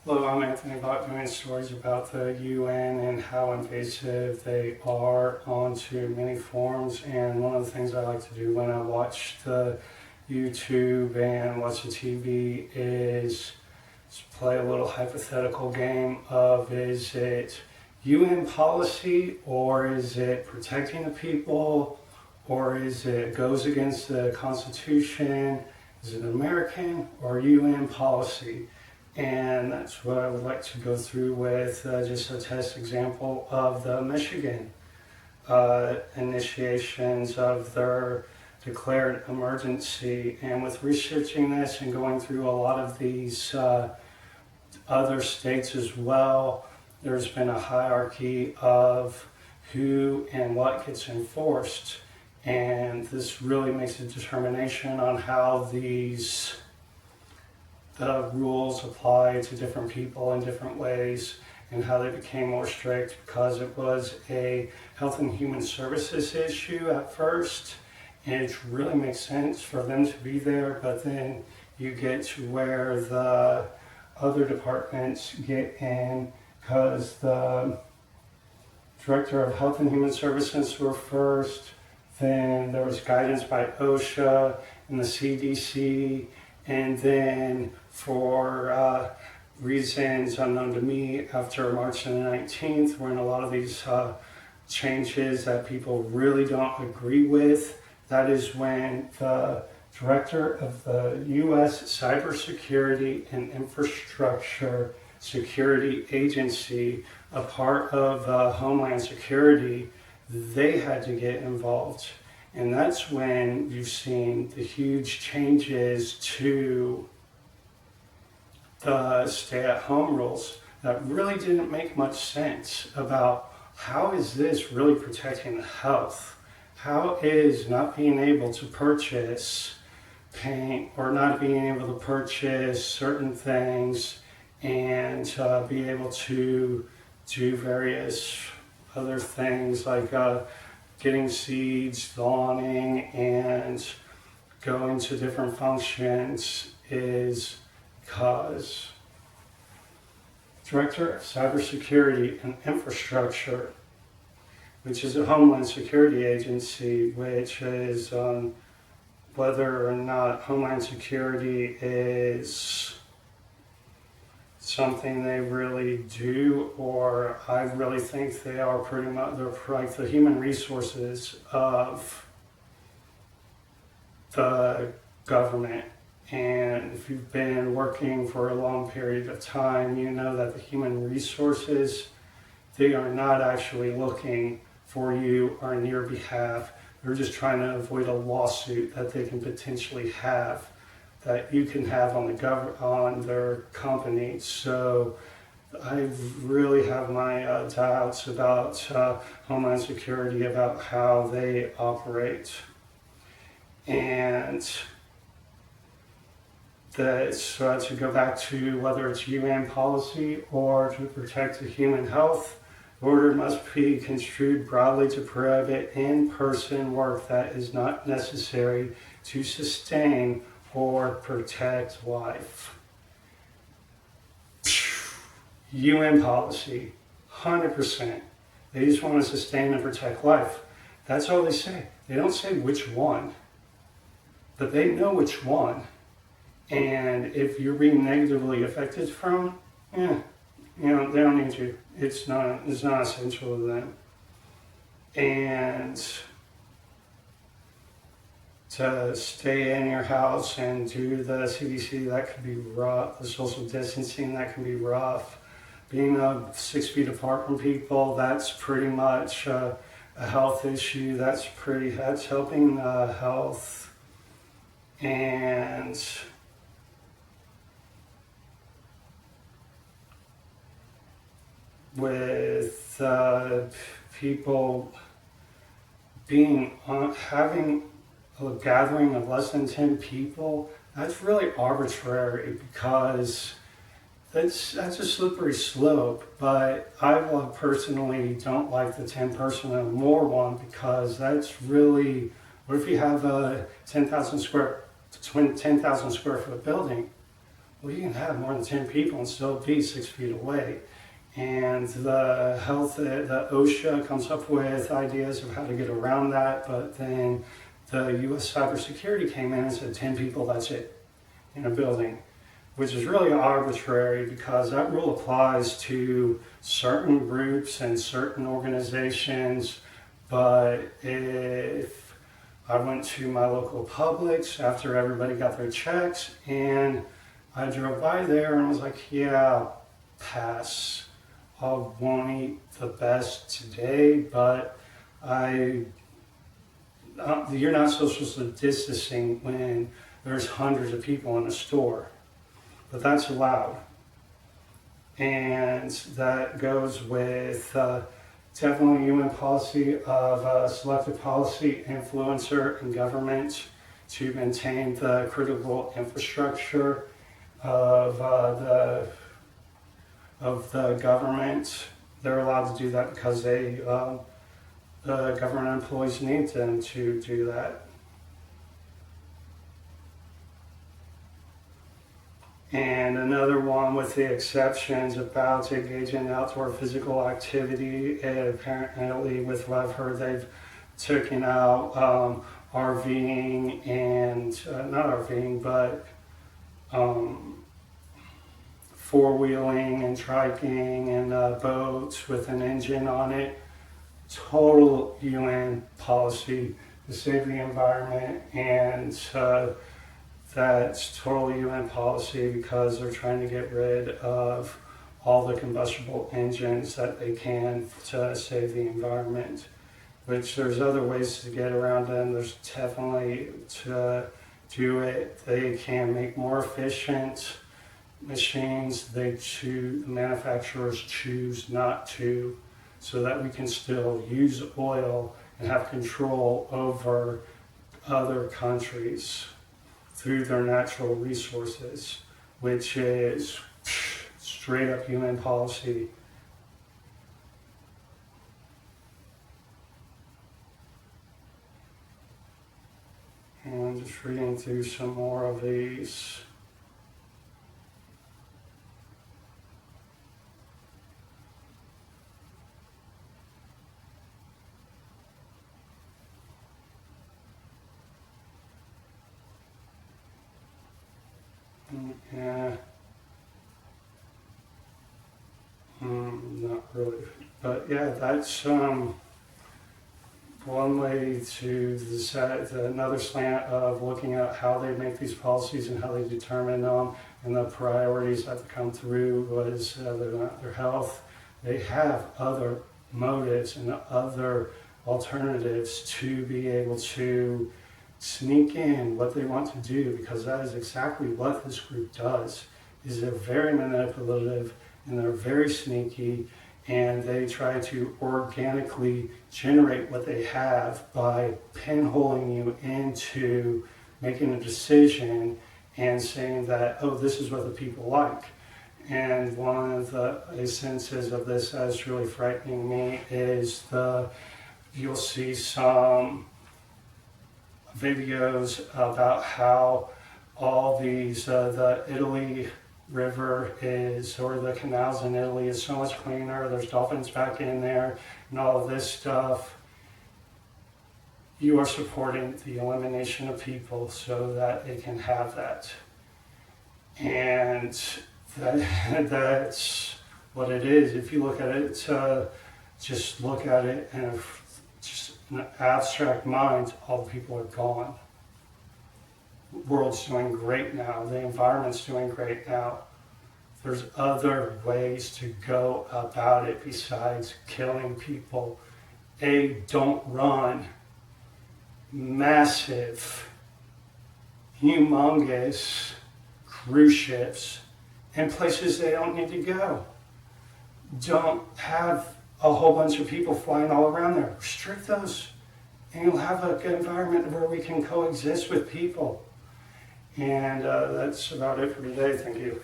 Hello, I'm Anthony Bott, doing stories about the UN and how invasive they are onto many forms. And one of the things I like to do when I watch the YouTube and watch the TV is play a little hypothetical game of, is it UN policy, or is it protecting the people, or is it goes against the Constitution? Is it American or UN policy? And that's what I would like to go through with just a test example of the Michigan initiations of their declared emergency. And with researching this and going through a lot of these other states as well, there's been a hierarchy of who and what gets enforced. And this really makes a determination on how the rules apply to different people in different ways, and how they became more strict because it was a health and human services issue at first. And it really makes sense for them to be there, but then you get to where the other departments get in, because the Director of Health and Human Services were first, then there was guidance by OSHA and the CDC, and then for reasons unknown to me, after March the 19th, when a lot of these changes that people really don't agree with, that is when the Director of the U.S. Cybersecurity and Infrastructure Security Agency, a part of Homeland Security, they had to get involved. And that's when you've seen the huge changes to the stay-at-home rules that really didn't make much sense about how is this really protecting the health? How is not being able to purchase paint or not being able to purchase certain things and be able to do various other things like getting seeds, lawning, and going to different functions, is because Director of Cybersecurity and Infrastructure, which is a Homeland Security agency, which is whether or not Homeland Security is something they really do, or I really think they are pretty much, they're like the human resources of the government. And if you've been working for a long period of time, you know that the human resources, they are not actually looking for you or on your behalf. They're just trying to avoid a lawsuit that they can potentially have, that you can have on on their company. So I really have my doubts about Homeland Security, about how they operate. And so to go back to whether it's UN policy or to protect the human health, the order must be construed broadly to prohibit in-person work that is not necessary to sustain or protect life. UN policy, 100%. They just want to sustain and protect life. That's all they say. They don't say which one, but they know which one. And if you're being negatively affected from, they don't need you. It's not essential to them. And to stay in your house and do the CDC, that could be rough. The social distancing, that can be rough. Being 6 feet apart from people, that's pretty much a health issue. That's helping health. And with people having a gathering of less than 10 people, that's really arbitrary, because that's a slippery slope. But I personally don't like the 10 person or more one, because that's really, what if you have a 10,000 square foot building? Well, you can have more than 10 people and still be 6 feet away. And the the OSHA comes up with ideas of how to get around that, but then the US cybersecurity came in and said 10 people, that's it, in a building, which is really arbitrary because that rule applies to certain groups and certain organizations. But if I went to my local Publix after everybody got their checks and I drove by there and was like, yeah, pass. I won't eat the best today, but you're not social distancing when there's hundreds of people in a store, but that's allowed. And that goes with definitely human policy of selective policy influencer in government to maintain the critical infrastructure of the government. They're allowed to do that because the government employees need them to do that. And another one with the exceptions about engaging in outdoor physical activity. And apparently, with what I've heard, they've taken out RVing and not RVing, but four-wheeling and triking and boats with an engine on it. Total UN policy to save the environment, and that's total UN policy because they're trying to get rid of all the combustible engines that they can to save the environment. Which there's other ways to get around them. There's definitely to do it. They can make more efficient machines. The manufacturers choose not to, so that we can still use oil and have control over other countries through their natural resources, which is straight up UN policy. And I'm just reading through some more of these. Yeah. Not really. But yeah, that's one way to decide. Another slant of looking at how they make these policies and how they determine them and the priorities that come through was their health. They have other motives and other alternatives to be able to sneak in what they want to do, because that is exactly what this group does. Is they're very manipulative and they're very sneaky, and they try to organically generate what they have by pinholing you into making a decision and saying that, oh, this is what the people like. And one of the instances of this that's really frightening me is you'll see some videos about how all these, the Italy river is, or the canals in Italy is so much cleaner, there's dolphins back in there, and all of this stuff. You are supporting the elimination of people so that they can have that. And that's what it is. If you look at it, just look at it in just an abstract mind, all the people are gone. The world's doing great now. The environment's doing great now. There's other ways to go about it besides killing people. Don't run massive, humongous cruise ships in places they don't need to go. Don't have a whole bunch of people flying all around there. Restrict those, and you'll have a good environment where we can coexist with people. And that's about it for today. Thank you.